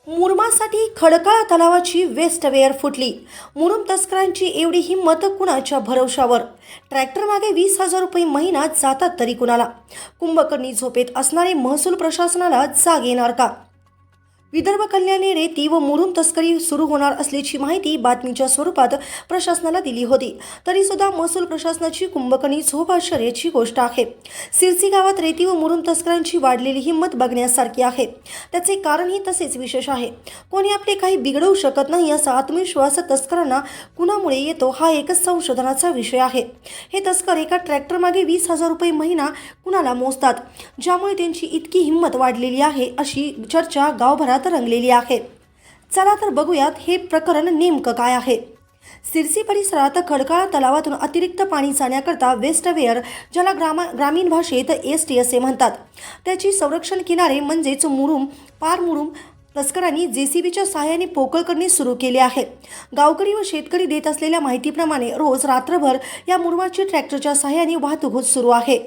मुरुमासाठी खडकाळा तलावाची वेस्टवेअर फुटली. मुरुम तस्करांची एवढी हिंमत कुणाच्या भरवशावर? ट्रॅक्टर मागे 20,000 रुपये महिना जातात तरी कुणाला? कुंभकर्णी झोपेत असणारे महसूल प्रशासनाला जाग येणार का? विदर्भ कल्याणी रेती व मुरुम तस्करी सुरू होणार असल्याची माहिती बातमीच्या स्वरूपात प्रशासनाला दिली होती. तरी सुद्धा महसूल प्रशासनाची कुंभकर्णी झोप आश्चर्याची गोष्ट आहे. सिरसी गावात रेती व मुरुम तस्करांची वाढलेली हिंमत बघण्यासारखी आहे. त्याचे कारणही तसेच विशेष आहे. कोणी आपले काही बिघडवू शकत नाही असा आत्मविश्वास तस्करांना कुणामुळे येतो हा एकच संशोधनाचा विषय आहे. हे तस्कर एका ट्रॅक्टर मागे 20,000 रुपये महिना कुणाला मोजतात, ज्यामुळे त्यांची इतकी हिंमत वाढलेली आहे अशी चर्चा गावभरात रंगलेली आहे. चला तर बघूयात हे प्रकरण नेमकं काय आहे. सिरसी परिसरात खडकाळा तलावातून अतिरिक्त पाणी जाण्याकरता वेस्टवेअर, ज्याला ग्रामीण भाषेत एसटी असे म्हणतात, त्याची संरक्षण किनारे म्हणजेच मुरुम तस्करांनी जेसीबीच्या सहाय्याने पोकळ करणे सुरू केले आहे. गावकरी व शेतकरी देत असलेल्या माहितीप्रमाणे रोज रात्रभर या मुरुमाची ट्रॅक्टरच्या सहाय्याने वाहतूक सुरू आहे.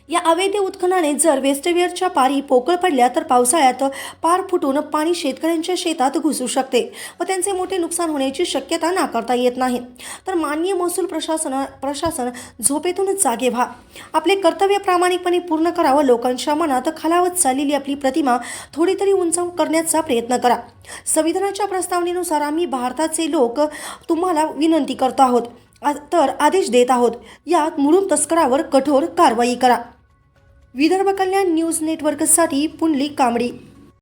या अवैध उत्खननाने जर वेस्टवेअरच्या पारी पोकळ पडल्या तर पावसाळ्यात पार फुटून पाणी शेतकऱ्यांच्या शेतात घुसू शकते व त्यांचे मोठे नुकसान होण्याची शक्यता नाकारता येत नाही. तर माननीय महसूल प्रशासन झोपेतून जागे व्हा. आपले कर्तव्य प्रामाणिकपणे पूर्ण करा व लोकांच्या मनात खालावत चाललेली आपली प्रतिमा थोडी तरी उंच करण्याचा प्रयत्न करा. संविधानाच्या प्रस्तावनेनुसार आम्ही भारताचे लोक तुम्हाला विनंती करतो आहोत, तर आदेश देत आहोत, या मुरुम तस्करावर कठोर कारवाई करा. विदर्भ कल्याण न्यूज नेटवर्कसाठी पुंडलिक कांबडी.